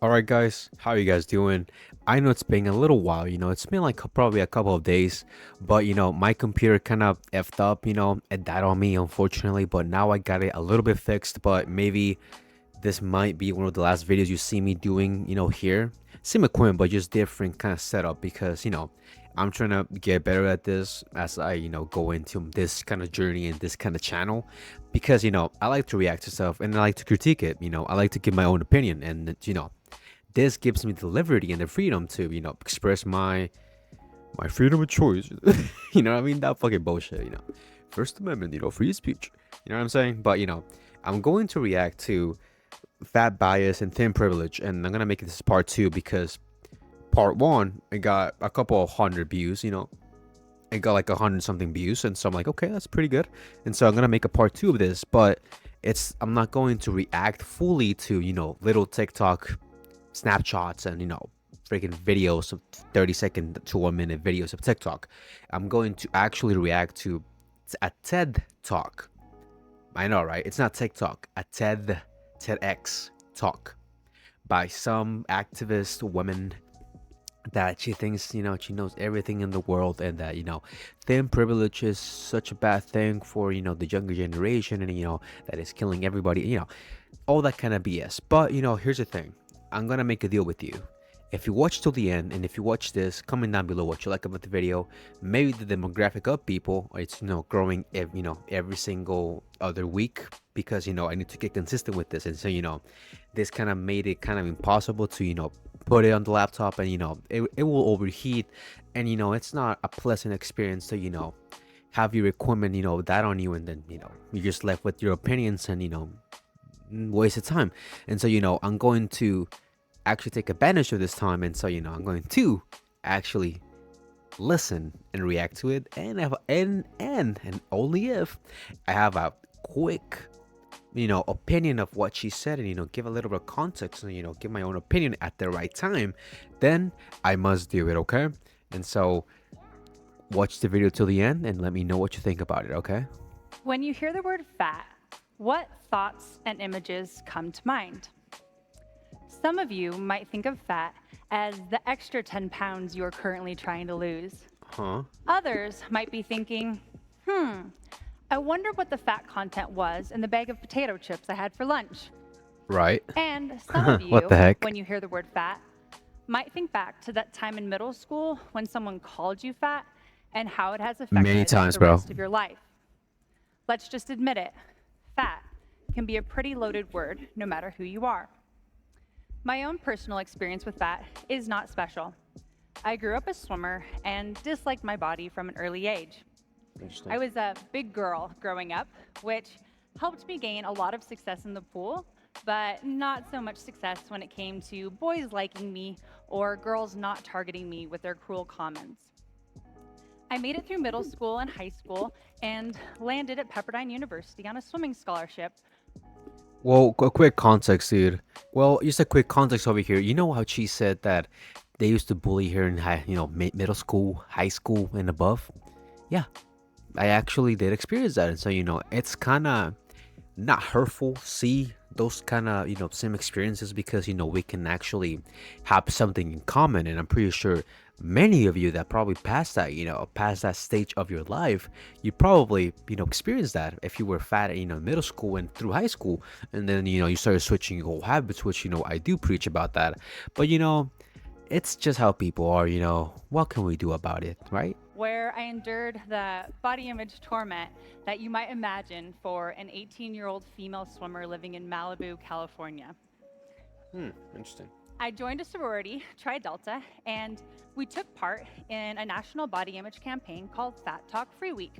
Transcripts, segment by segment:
All right, guys, how are you guys doing? I know it's been a little while, it's been like probably a couple of days, but my computer kind of effed up, it died on me, unfortunately, but now I got it a little bit fixed, but maybe this might be one of the last videos you see me doing, here. Same equipment, but just different kind of setup because, I'm trying to get better at this as I, go into this kind of journey and this kind of channel because, I like to react to stuff and I like to critique it, I like to give my own opinion and, this gives me the liberty and the freedom to, express my freedom of choice. You know what I mean? That fucking bullshit, First Amendment, free speech. You know what I'm saying? But I'm going to react to fat bias and thin privilege, and I'm gonna make this part two because part one it got a couple of hundred views. It got like 100 something views, and so I'm like, okay, that's pretty good. And so I'm gonna make a part two of this, but I'm not going to react fully to little TikTok snapshots and freaking videos of 30-second to 1 minute videos of TikTok. I'm going to actually react to a TED talk. I know, right? It's not TikTok, a TEDx talk by some activist woman that she thinks she knows everything in the world, and that thin privilege is such a bad thing for the younger generation, and that is killing everybody, all that kind of BS. But here's the thing, I'm gonna make a deal with you. If you watch till the end, and if you watch this, comment down below what you like about the video. Maybe the demographic of people, it's growing every single other week, because I need to get consistent with this. And so this kind of made it kind of impossible to put it on the laptop, and it will overheat, and it's not a pleasant experience to have your equipment that on you, and then you're just left with your opinions and waste of time. And so I'm going to actually take advantage of this time, and so I'm going to actually listen and react to it, and have and only if I have a quick opinion of what she said, and give a little bit of context, and give my own opinion at the right time, then I must do it. Okay? And so watch the video till the end and let me know what you think about it. Okay? When you hear the word fat, what thoughts and images come to mind? Some of you might think of fat as the extra 10 pounds you're currently trying to lose. Others might be thinking, I wonder what the fat content was in the bag of potato chips I had for lunch. Right. And some of you, What the heck? when you hear the word fat, might think back to that time in middle school when someone called you fat and how it has affected Many times, the bro. rest of your life. Let's just admit it, fat can be a pretty loaded word no matter who you are. My own personal experience with fat is not special. I grew up a swimmer and disliked my body from an early age. I was a big girl growing up, which helped me gain a lot of success in the pool, but not so much success when it came to boys liking me or girls not targeting me with their cruel comments. I made it through middle school and high school and landed at Pepperdine University on a swimming scholarship. Well, a quick context, dude. Well, just a quick context over here. You know how she said that they used to bully her in middle school, high school, and above? Yeah, I actually did experience that, and so it's kind of not hurtful. See those kind of same experiences, because we can actually have something in common, and I'm pretty sure many of you that probably passed that past that stage of your life, you probably experienced that if you were fat middle school and through high school, and then you started switching your whole habits, which I do preach about that. But it's just how people are. What can we do about it, right? Where I endured the body image torment that you might imagine for an 18-year-old female swimmer living in Malibu, California. Interesting. I joined a sorority, Tri Delta, and we took part in a national body image campaign called Fat Talk Free Week.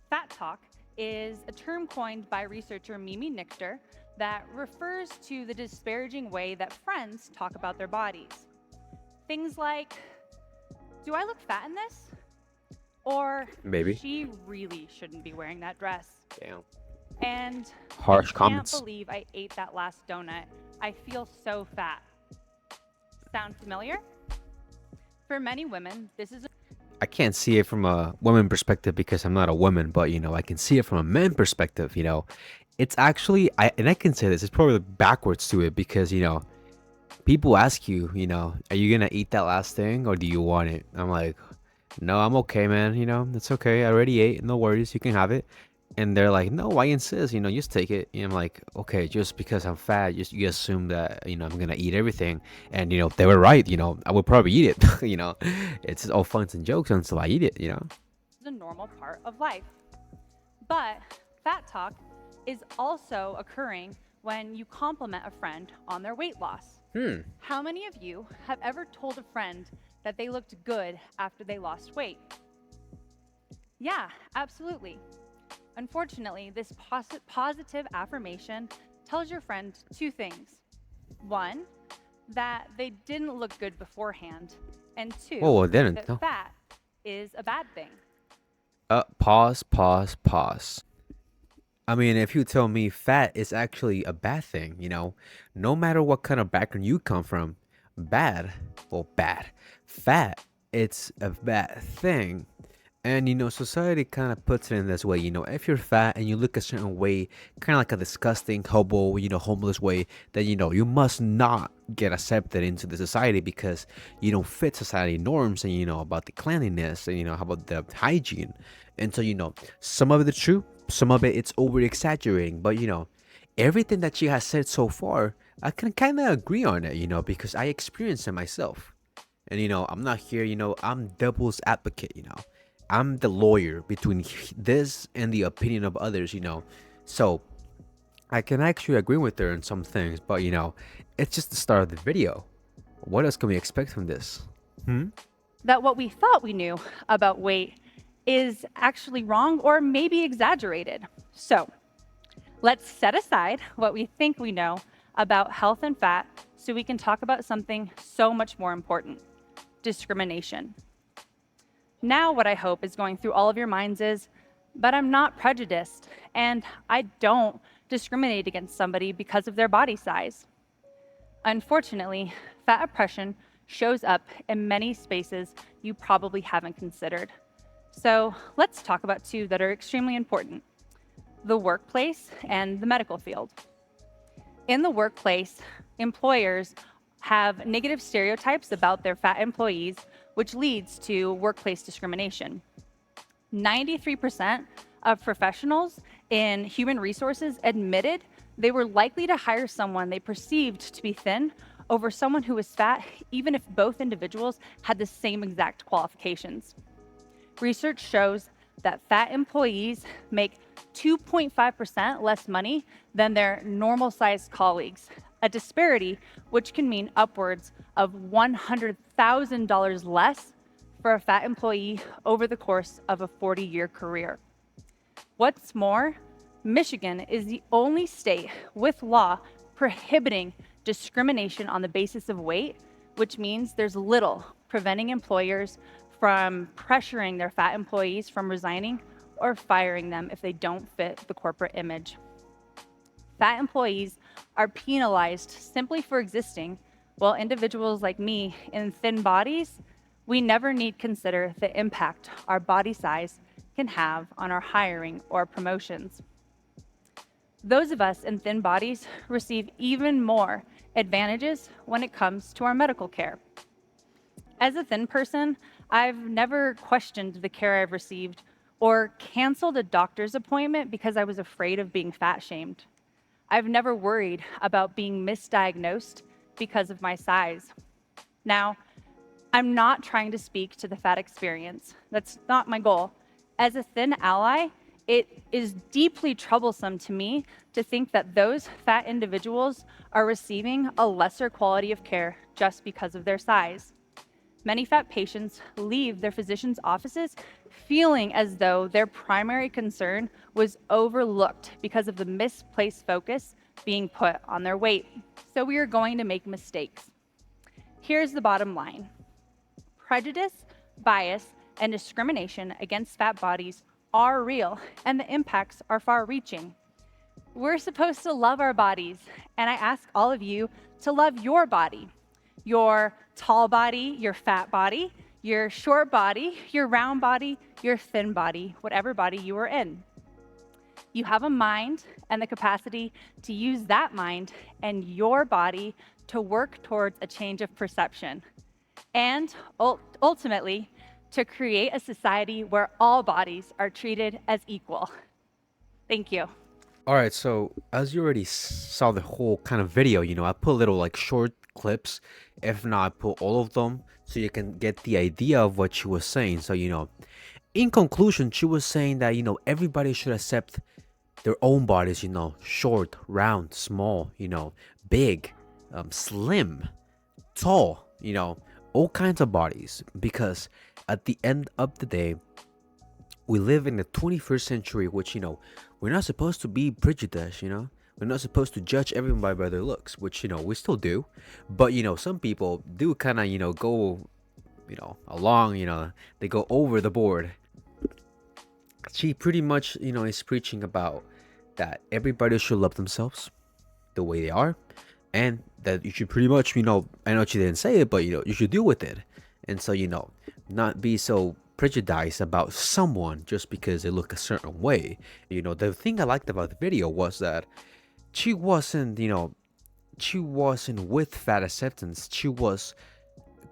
Fat Talk is a term coined by researcher Mimi Nichter that refers to the disparaging way that friends talk about their bodies. Things like, do I look fat in this? Or Maybe. she really shouldn't be wearing that dress. Damn. And Harsh I comments. can't believe I ate that last donut. I feel so fat. Sound familiar? For many women, this is I can't see it from a woman perspective because I'm not a woman, but I can see it from a man perspective. It's actually, I can say this, it's probably backwards to it, because People ask you, are you gonna eat that last thing or do you want it? I'm like, no, I'm okay, man. It's okay. I already ate. No worries. You can have it. And they're like, no, why insist? Just take it. And I'm like, okay, just because I'm fat, just you assume that I'm gonna eat everything. And they were right. I would probably eat it. It's all fun and jokes until I eat it. It's a normal part of life. But fat talk is also occurring when you compliment a friend on their weight loss. How many of you have ever told a friend that they looked good after they lost weight? Yeah, absolutely. Unfortunately, this positive affirmation tells your friend two things. One, that they didn't look good beforehand, and two, Oh, I didn't. that No. fat is a bad thing. Pause. Pause. Pause. I mean, if you tell me fat is actually a bad thing, no matter what kind of background you come from, bad, well, bad, fat, it's a bad thing. And society kind of puts it in this way. If you're fat and you look a certain way, kind of like a disgusting, hobo, homeless way, then you must not get accepted into the society because you don't fit society norms and about the cleanliness and how about the hygiene. And so some of it's true, some of it it's over exaggerating, but everything that she has said so far, I can kind of agree on it, because I experienced it myself. And I'm not here, I'm devil's advocate, I'm the lawyer between this and the opinion of others, so I can actually agree with her on some things, but it's just the start of the video. What else can we expect from this? That what we thought we knew about weight is actually wrong or maybe exaggerated. So let's set aside what we think we know about health and fat so we can talk about something so much more important: discrimination. Now, what I hope is going through all of your minds is, but I'm not prejudiced and I don't discriminate against somebody because of their body size. Unfortunately, fat oppression shows up in many spaces you probably haven't considered. So let's talk about two that are extremely important: the workplace and the medical field. In the workplace, employers have negative stereotypes about their fat employees, which leads to workplace discrimination. 93% of professionals in human resources admitted they were likely to hire someone they perceived to be thin over someone who was fat, even if both individuals had the same exact qualifications. Research shows that fat employees make 2.5% less money than their normal sized colleagues, a disparity which can mean upwards of $100,000 less for a fat employee over the course of a 40-year career. What's more, Michigan is the only state with law prohibiting discrimination on the basis of weight, which means there's little preventing employers from pressuring their fat employees from resigning or firing them if they don't fit the corporate image. Fat employees are penalized simply for existing, while individuals like me in thin bodies, we never need consider the impact our body size can have on our hiring or promotions. Those of us in thin bodies receive even more advantages when it comes to our medical care. As a thin person, I've never questioned the care I've received or canceled a doctor's appointment because I was afraid of being fat shamed. I've never worried about being misdiagnosed because of my size. Now, I'm not trying to speak to the fat experience. That's not my goal. As a thin ally, it is deeply troublesome to me to think that those fat individuals are receiving a lesser quality of care just because of their size. Many fat patients leave their physicians' offices feeling as though their primary concern was overlooked because of the misplaced focus being put on their weight. So we are going to make mistakes. Here's the bottom line: prejudice, bias, and discrimination against fat bodies are real, and the impacts are far-reaching. We're supposed to love our bodies, and I ask all of you to love your body. Your tall body, your fat body, your short body, your round body, your thin body, whatever body you are in. You have a mind and the capacity to use that mind and your body to work towards a change of perception and ultimately to create a society where all bodies are treated as equal. Thank you. All right, so as you already saw the whole kind of video, I put little like short clips. If not, I put all of them so you can get the idea of what she was saying. So, in conclusion, she was saying that, everybody should accept their own bodies, short, round, small, big, slim, tall, all kinds of bodies. Because at the end of the day, we live in the 21st century, which, we're not supposed to be prejudiced, We're not supposed to judge everyone by their looks, which, we still do. But, some people do kind of, go, along, they go over the board. She pretty much, is preaching about that everybody should love themselves the way they are, and that you should pretty much, I know she didn't say it, but, you should deal with it. And so, not be so prejudiced about someone just because they look a certain way. The thing I liked about the video was that she wasn't, she wasn't with fat acceptance. She was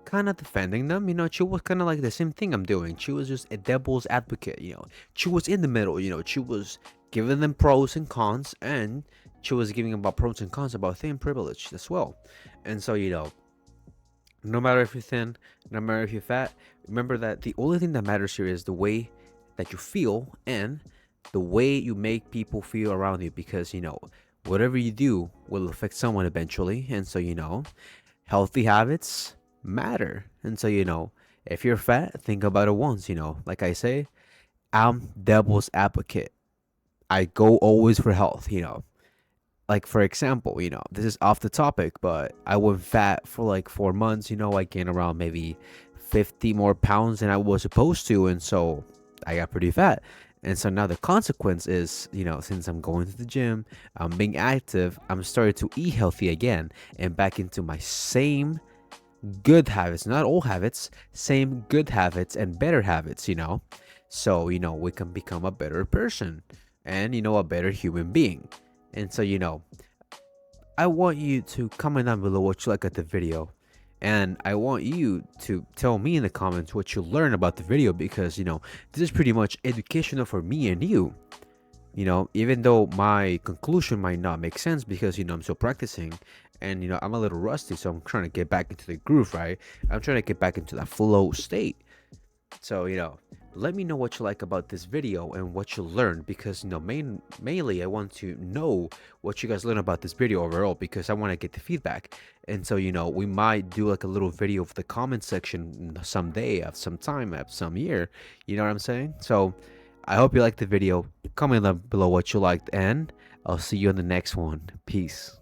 kind of defending them. She was kind of like the same thing I'm doing. She was just a devil's advocate. She was in the middle. She was giving them pros and cons, and she was giving about pros and cons about thin privilege as well. And so, no matter if you're thin, no matter if you're fat, remember that the only thing that matters here is the way that you feel and the way you make people feel around you. Because, whatever you do will affect someone eventually. And so, healthy habits matter. And so, if you're fat, think about it once. Like I say, I'm devil's advocate. I go always for health. Like, for example, this is off the topic, but I went fat for like 4 months. I gained around maybe 50 more pounds than I was supposed to. And so I got pretty fat. And so now the consequence is, since I'm going to the gym, I'm being active, I'm starting to eat healthy again and back into my same good habits, not old habits, same good habits and better habits, So, we can become a better person and, a better human being. And so, I want you to comment down below what you like at the video. And I want you to tell me in the comments what you learned about the video, because, this is pretty much educational for me and you. Even though my conclusion might not make sense because, I'm still practicing and, I'm a little rusty. So I'm trying to get back into the groove, right? I'm trying to get back into that flow state. So, let me know what you like about this video and what you learned, because, mainly I want to know what you guys learned about this video overall, because I want to get the feedback. And so, we might do like a little video of the comment section someday, at some time, at some year. You know what I'm saying? So I hope you liked the video. Comment down below what you liked, and I'll see you in the next one. Peace.